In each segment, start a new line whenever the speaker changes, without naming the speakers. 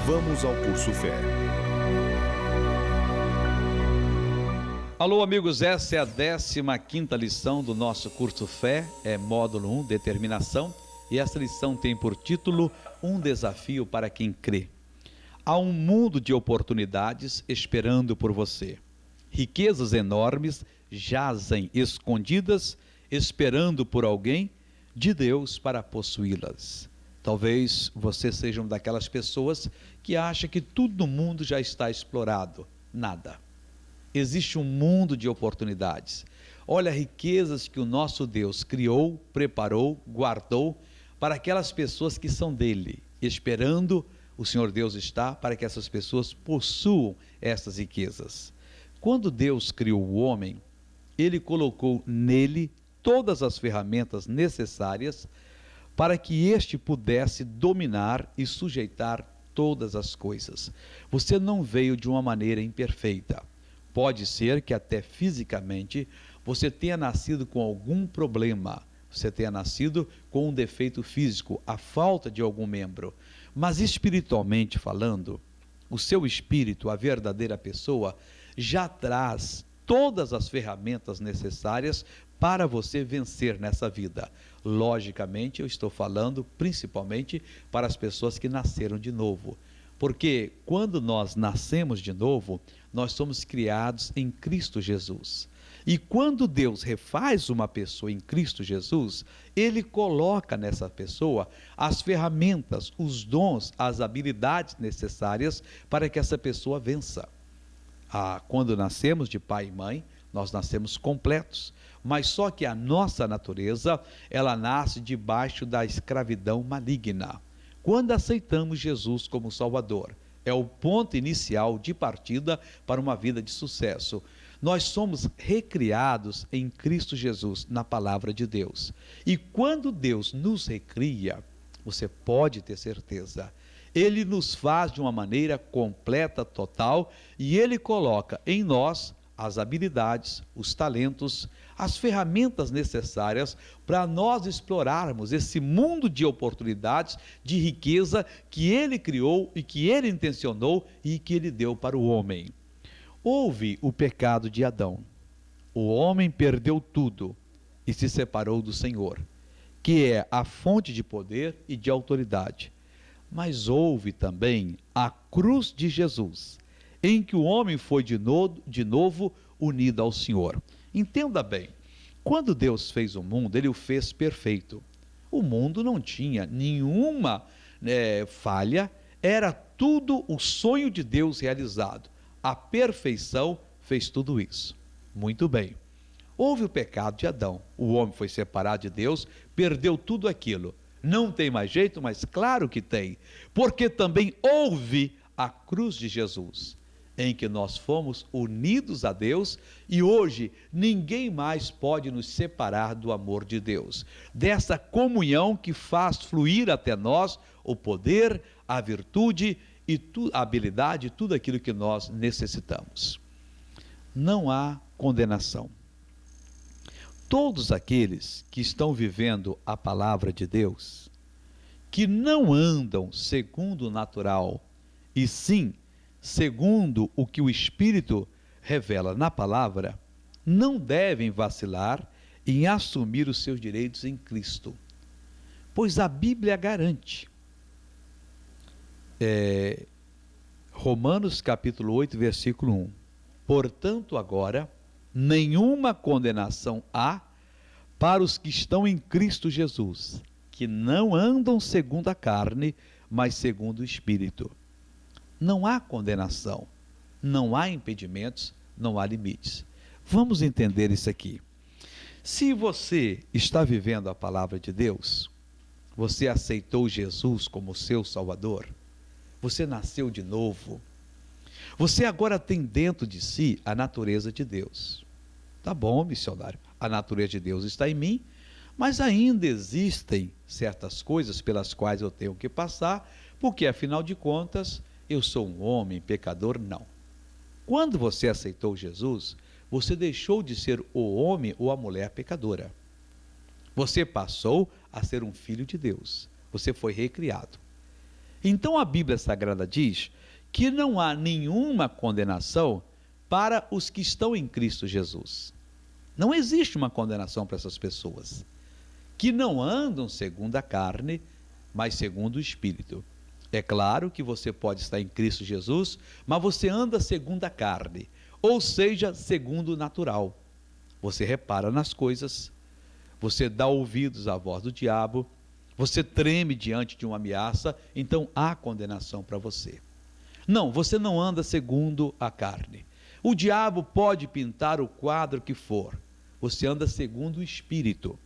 Vamos ao Curso Fé.
Alô, amigos, essa é a 15ª lição do nosso Curso Fé, módulo 1, Determinação, e essa lição tem por título Um Desafio para Quem Crê. Há um mundo de oportunidades esperando por você. Riquezas enormes jazem escondidas, esperando por alguém de Deus para possuí-las. Talvez você seja uma daquelas pessoas que acha que tudo no mundo já está explorado. Nada. Existe um mundo de oportunidades. Olha, riquezas que o nosso Deus criou, preparou, guardou para aquelas pessoas que são dele. Esperando, o Senhor Deus está para que essas pessoas possuam essas riquezas. Quando Deus criou o homem, ele colocou nele todas as ferramentas necessárias para que este pudesse dominar e sujeitar todas as coisas. Você não veio de uma maneira imperfeita. Pode ser que até fisicamente você tenha nascido com algum problema, você tenha nascido com um defeito físico, a falta de algum membro. Mas espiritualmente falando, o seu espírito, a verdadeira pessoa, já traz todas as ferramentas necessárias para você vencer nessa vida. Logicamente, eu estou falando principalmente para as pessoas que nasceram de novo. Porque quando nós nascemos de novo, nós somos criados em Cristo Jesus. E quando Deus refaz uma pessoa em Cristo Jesus, Ele coloca nessa pessoa as ferramentas, os dons, as habilidades necessárias para que essa pessoa vença. Quando nascemos de pai e mãe, nós nascemos completos, mas só que a nossa natureza, ela nasce debaixo da escravidão maligna. Quando aceitamos Jesus como Salvador, é o ponto inicial de partida para uma vida de sucesso. Nós somos recriados em Cristo Jesus, na palavra de Deus. E quando Deus nos recria, você pode ter certeza, Ele nos faz de uma maneira completa, total, e Ele coloca em nós as habilidades, os talentos, as ferramentas necessárias para nós explorarmos esse mundo de oportunidades, de riqueza que Ele criou e que Ele intencionou e que Ele deu para o homem. Houve o pecado de Adão. O homem perdeu tudo e se separou do Senhor, que é a fonte de poder e de autoridade. Mas houve também a cruz de Jesus, em que o homem foi de novo unido ao Senhor. Entenda bem, quando Deus fez o mundo, Ele o fez perfeito. O mundo não tinha nenhuma falha, era tudo o sonho de Deus realizado. A perfeição fez tudo isso. Muito bem. Houve o pecado de Adão, o homem foi separado de Deus, perdeu tudo aquilo. Não tem mais jeito, mas claro que tem, porque também houve a cruz de Jesus, em que nós fomos unidos a Deus e hoje ninguém mais pode nos separar do amor de Deus, dessa comunhão que faz fluir até nós o poder, a virtude e a habilidade, tudo aquilo que nós necessitamos. Não há condenação. Todos aqueles que estão vivendo a palavra de Deus, que não andam segundo o natural, e sim segundo o que o Espírito revela na palavra, não devem vacilar em assumir os seus direitos em Cristo, pois a Bíblia garante. Romanos capítulo 8, versículo 1. Portanto, agora, nenhuma condenação há para os que estão em Cristo Jesus, que não andam segundo a carne, mas segundo o Espírito. Não há condenação, não há impedimentos, não há limites. Vamos entender isso aqui. Se você está vivendo a palavra de Deus, você aceitou Jesus como seu Salvador, você nasceu de novo, você agora tem dentro de si a natureza de Deus. Tá bom, missionário, a natureza de Deus está em mim, mas ainda existem certas coisas pelas quais eu tenho que passar, porque afinal de contas, eu sou um homem pecador? Não. Quando você aceitou Jesus, você deixou de ser o homem ou a mulher pecadora. Você passou a ser um filho de Deus. Você foi recriado. Então a Bíblia Sagrada diz que não há nenhuma condenação para os que estão em Cristo Jesus. Não existe uma condenação para essas pessoas que não andam segundo a carne, mas segundo o Espírito. É claro que você pode estar em Cristo Jesus, mas você anda segundo a carne, ou seja, segundo o natural. Você repara nas coisas, você dá ouvidos à voz do diabo, você treme diante de uma ameaça, então há condenação para você. Não, você não anda segundo a carne. O diabo pode pintar o quadro que for, você anda segundo o Espírito.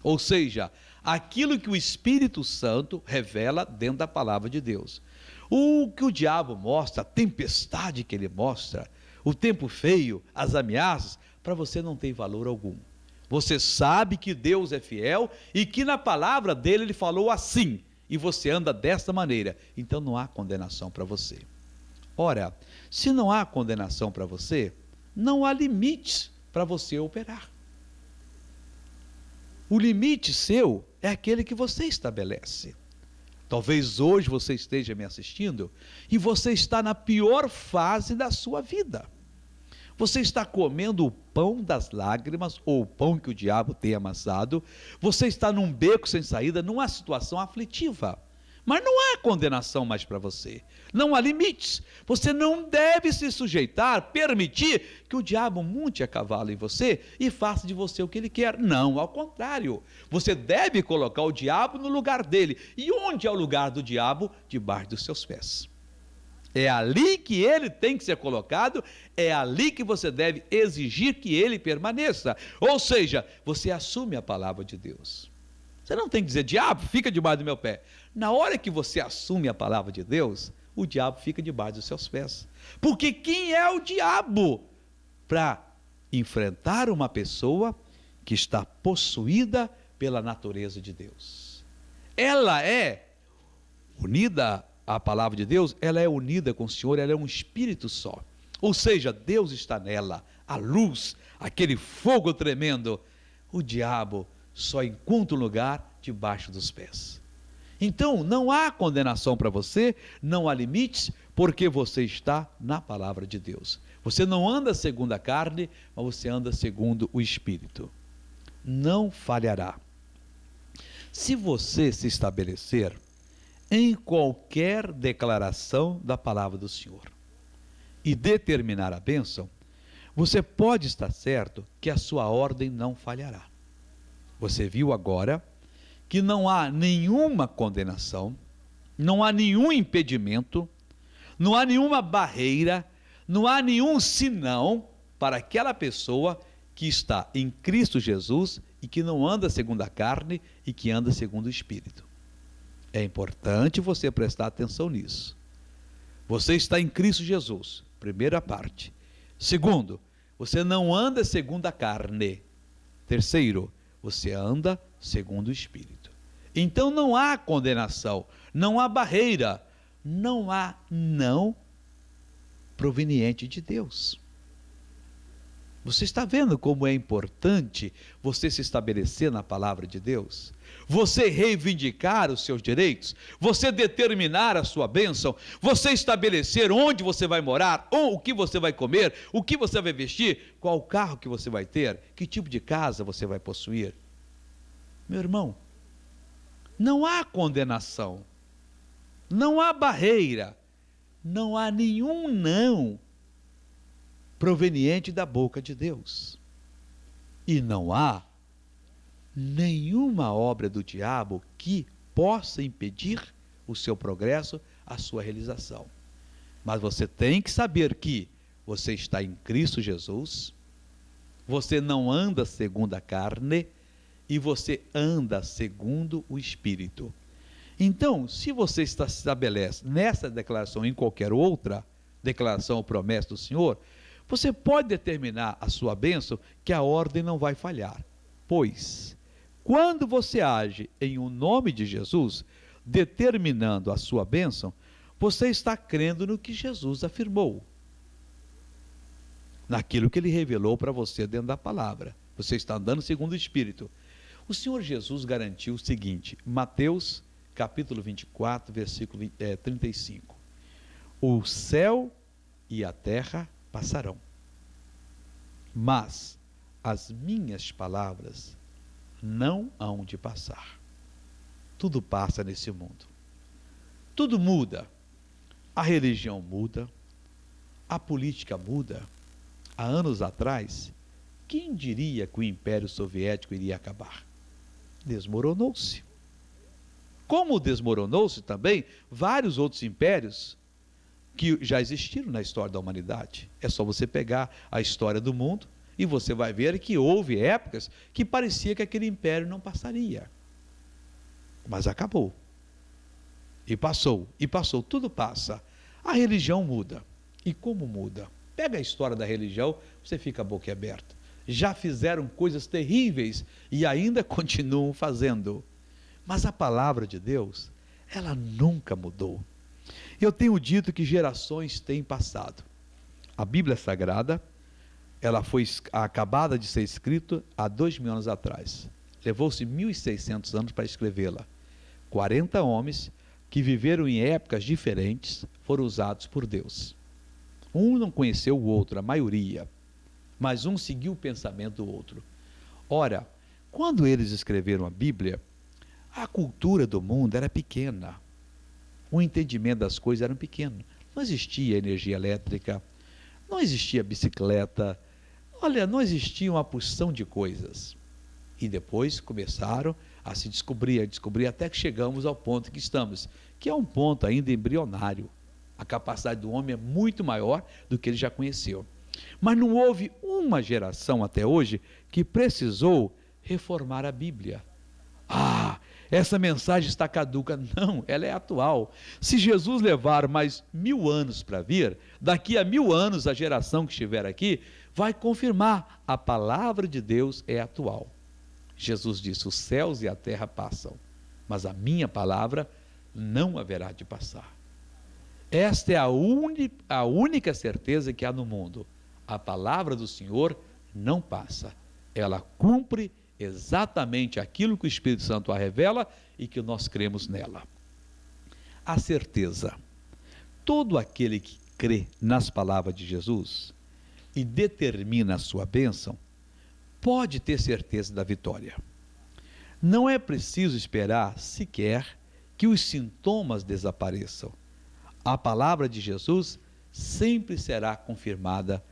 Ou seja, aquilo que o Espírito Santo revela dentro da palavra de Deus. O que o diabo mostra, a tempestade que ele mostra, o tempo feio, as ameaças, para você não tem valor algum. Você sabe que Deus é fiel e que na palavra dele ele falou assim, e você anda desta maneira, então não há condenação para você. Ora, se não há condenação para você, não há limites para você operar. O limite seu é aquele que você estabelece. Talvez hoje você esteja me assistindo e você está na pior fase da sua vida. Você está comendo o pão das lágrimas, ou o pão que o diabo tem amassado. Você está num beco sem saída, numa situação aflitiva. Mas não há condenação mais para você. Não há limites. Você não deve se sujeitar, permitir que o diabo monte a cavalo em você e faça de você o que ele quer. Não, ao contrário. Você deve colocar o diabo no lugar dele. E onde é o lugar do diabo? Debaixo dos seus pés. É ali que ele tem que ser colocado, é ali que você deve exigir que ele permaneça. Ou seja, você assume a palavra de Deus. Você não tem que dizer, diabo, fica debaixo do meu pé. Na hora que você assume a palavra de Deus, o diabo fica debaixo dos seus pés. Porque quem é o diabo para enfrentar uma pessoa que está possuída pela natureza de Deus? Ela é unida à palavra de Deus, ela é unida com o Senhor, ela é um espírito só. Ou seja, Deus está nela, a luz, aquele fogo tremendo. O diabo só encontra um lugar debaixo dos pés. Então, não há condenação para você, não há limites, porque você está na palavra de Deus. Você não anda segundo a carne, mas você anda segundo o Espírito. Não falhará. Se você se estabelecer em qualquer declaração da palavra do Senhor e determinar a bênção, você pode estar certo que a sua ordem não falhará. Você viu agora que não há nenhuma condenação, não há nenhum impedimento, não há nenhuma barreira, não há nenhum senão para aquela pessoa que está em Cristo Jesus e que não anda segundo a carne e que anda segundo o Espírito. É importante você prestar atenção nisso. Você está em Cristo Jesus, primeira parte. Segundo, você não anda segundo a carne. Terceiro, você anda segundo o Espírito. Então não há condenação, não há barreira, não há não proveniente de Deus. Você está vendo como é importante você se estabelecer na palavra de Deus? Você reivindicar os seus direitos, você determinar a sua bênção, você estabelecer onde você vai morar, ou o que você vai comer, o que você vai vestir, qual carro que você vai ter, que tipo de casa você vai possuir. Meu irmão, não há condenação, não há barreira, não há nenhum não proveniente da boca de Deus. E não há nenhuma obra do diabo que possa impedir o seu progresso, a sua realização. Mas você tem que saber que você está em Cristo Jesus, você não anda segundo a carne e você anda segundo o Espírito. Então, se você se estabelece nessa declaração em qualquer outra declaração ou promessa do Senhor, você pode determinar a sua bênção que a ordem não vai falhar. Pois, quando você age em o nome de Jesus, determinando a sua bênção, você está crendo no que Jesus afirmou, naquilo que ele revelou para você dentro da palavra. Você está andando segundo o Espírito. O Senhor Jesus garantiu o seguinte, Mateus capítulo 24, versículo 35. O céu e a terra passarão, mas as minhas palavras não hão de passar. Tudo passa nesse mundo. Tudo muda. A religião muda, a política muda. Há anos atrás, quem diria que o Império Soviético iria acabar? Desmoronou-se. Como desmoronou-se também vários outros impérios que já existiram na história da humanidade. É só você pegar a história do mundo e você vai ver que houve épocas que parecia que aquele império não passaria. Mas acabou. E passou, tudo passa. A religião muda. E como muda? Pega a história da religião, você fica boquiaberto. Já fizeram coisas terríveis e ainda continuam fazendo. Mas a palavra de Deus, ela nunca mudou. Eu tenho dito que gerações têm passado. A Bíblia Sagrada, ela foi acabada de ser escrita há 2000 anos atrás. Levou-se 1600 anos para escrevê-la. 40 homens que viveram em épocas diferentes foram usados por Deus. Um não conheceu o outro, a maioria, mas um seguiu o pensamento do outro. Ora, quando eles escreveram a Bíblia, a cultura do mundo era pequena. O entendimento das coisas era pequeno. Não existia energia elétrica, não existia bicicleta, não existia uma porção de coisas. E depois começaram a se descobrir, até que chegamos ao ponto que estamos, que é um ponto ainda embrionário. A capacidade do homem é muito maior do que ele já conheceu. Mas não houve uma geração até hoje que precisou reformar a Bíblia. Essa mensagem está caduca. Não, ela é atual. Se Jesus levar mais 1000 anos para vir, daqui a 1000 anos a geração que estiver aqui vai confirmar, a palavra de Deus é atual. Jesus disse, os céus e a terra passam, mas a minha palavra não haverá de passar. Esta é a única certeza que há no mundo. A palavra do Senhor não passa. Ela cumpre exatamente aquilo que o Espírito Santo a revela e que nós cremos nela. A certeza. Todo aquele que crê nas palavras de Jesus e determina a sua bênção, pode ter certeza da vitória. Não é preciso esperar sequer que os sintomas desapareçam. A palavra de Jesus sempre será confirmada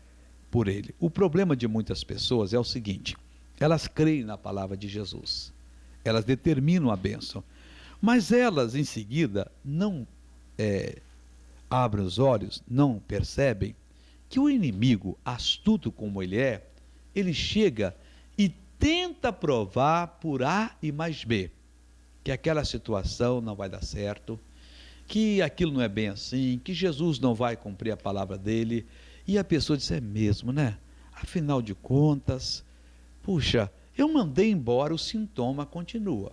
por ele. O problema de muitas pessoas é o seguinte: elas creem na palavra de Jesus, elas determinam a bênção, mas elas em seguida não abrem os olhos, não percebem que o inimigo, astuto como ele é, ele chega e tenta provar por A e mais B, que aquela situação não vai dar certo, que aquilo não é bem assim, que Jesus não vai cumprir a palavra dele, e a pessoa diz, é mesmo, né? Afinal de contas, puxa, eu mandei embora, o sintoma continua.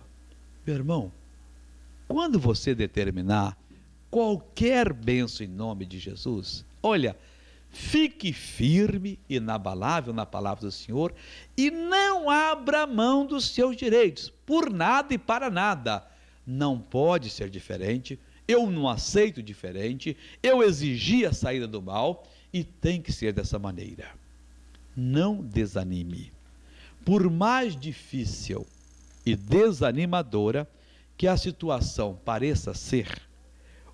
Meu irmão, quando você determinar qualquer bênção em nome de Jesus, olha, fique firme e inabalável na palavra do Senhor e não abra mão dos seus direitos, por nada e para nada. Não pode ser diferente, eu não aceito diferente, eu exigi a saída do mal e tem que ser dessa maneira. Não desanime. Por mais difícil e desanimadora que a situação pareça ser,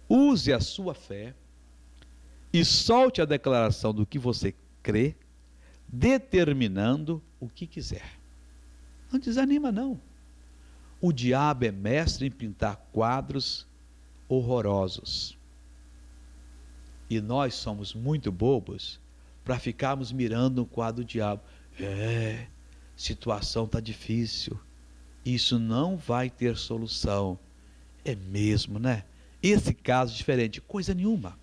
use a sua fé e solte a declaração do que você crê, determinando o que quiser. Não desanima, não. O diabo é mestre em pintar quadros horrorosos. E nós somos muito bobos para ficarmos mirando no quadro do diabo. Situação está difícil. Isso não vai ter solução. É mesmo, né? Esse caso é diferente. Coisa nenhuma.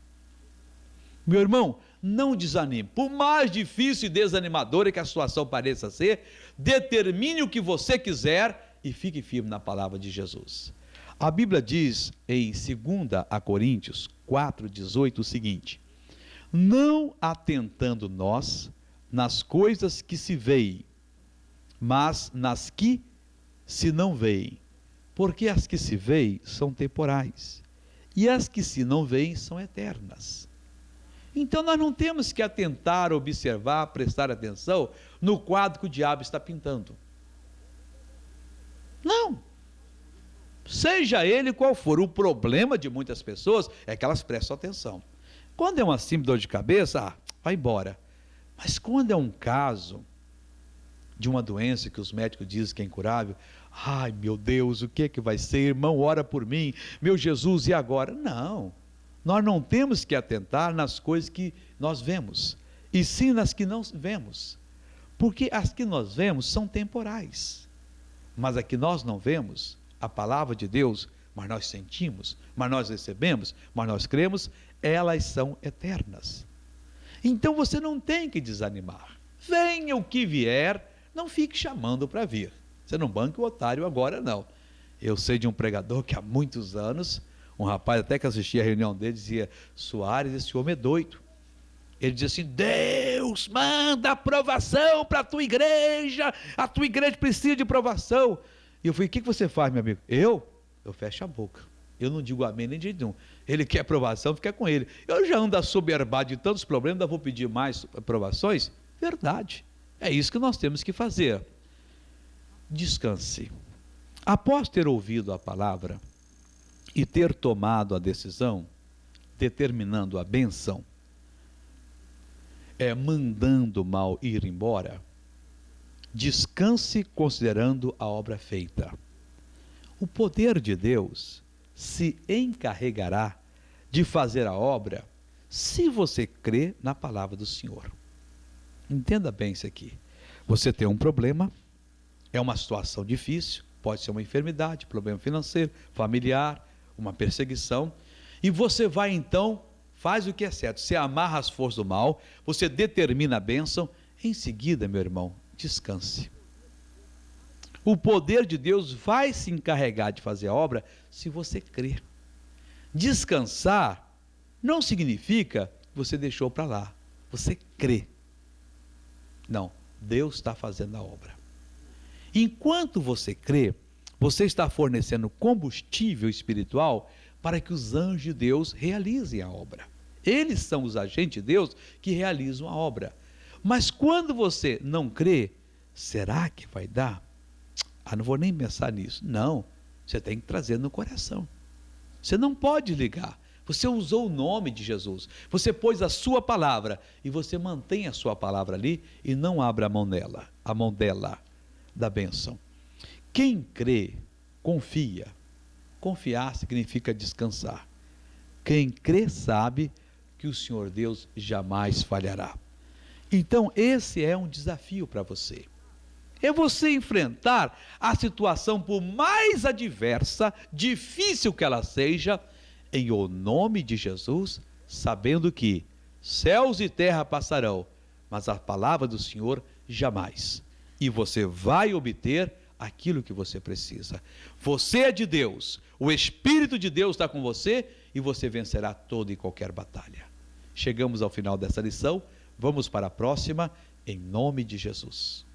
Meu irmão, não desanime. Por mais difícil e desanimadora que a situação pareça ser, determine o que você quiser e fique firme na palavra de Jesus. A Bíblia diz em 2 Coríntios 4,18 o seguinte: não atentando nós nas coisas que se veem, mas nas que se não veem, Porque as que se veem são temporais, e as que se não veem são eternas. Então nós não temos que atentar, observar, prestar atenção no quadro que o diabo está pintando. Não. Seja ele qual for, o problema de muitas pessoas é que elas prestam atenção. Quando é uma simples dor de cabeça, vai embora. Mas quando é um caso de uma doença que os médicos dizem que é incurável, ai meu Deus, o que é que vai ser? Irmão, ora por mim, meu Jesus, e agora? Não, nós não temos que atentar nas coisas que nós vemos, e sim nas que não vemos, porque as que nós vemos são temporais, mas a que nós não vemos, a palavra de Deus, mas nós sentimos, mas nós recebemos, mas nós cremos, elas são eternas. Então você não tem que desanimar, venha o que vier, não fique chamando para vir. Você não banque o otário agora, não. Eu sei de um pregador que há muitos anos, um rapaz até que assistia a reunião dele, dizia: Soares, esse homem é doido. Ele dizia assim: Deus manda aprovação para a tua igreja precisa de aprovação. E eu falei: o que você faz, meu amigo? Eu fecho a boca. Eu não digo amém nem de jeito nenhum. Ele quer aprovação, fica com ele. Eu já ando assoberbado de tantos problemas, ainda vou pedir mais aprovações? Verdade. É isso que nós temos que fazer. Descanse. Após ter ouvido a palavra e ter tomado a decisão, determinando a bênção, mandando o mal ir embora, descanse considerando a obra feita. O poder de Deus se encarregará de fazer a obra se você crê na palavra do Senhor. Entenda bem isso aqui. Você tem um problema, é uma situação difícil, pode ser uma enfermidade, problema financeiro, familiar, uma perseguição, e você vai então, faz o que é certo, você amarra as forças do mal, você determina a bênção, em seguida, meu irmão, descanse. O poder de Deus vai se encarregar de fazer a obra se você crer. Descansar não significa que você deixou para lá, você crê. Não, Deus está fazendo a obra. Enquanto você crê, você está fornecendo combustível espiritual para que os anjos de Deus realizem a obra. Eles são os agentes de Deus que realizam a obra. Mas quando você não crê, será que vai dar? Não vou nem pensar nisso. Não, você tem que trazer no coração. Você não pode ligar. Você usou o nome de Jesus, você pôs a sua palavra, e você mantém a sua palavra ali, e não abre a mão dela, da bênção. Quem crê, confia. Confiar significa descansar. Quem crê sabe que o Senhor Deus jamais falhará. Então esse é um desafio para você. É você enfrentar a situação, por mais adversa, difícil que ela seja, em o nome de Jesus, sabendo que céus e terra passarão, mas a palavra do Senhor jamais. E você vai obter aquilo que você precisa. Você é de Deus, o Espírito de Deus está com você, e você vencerá toda e qualquer batalha. Chegamos ao final dessa lição, vamos para a próxima, em nome de Jesus.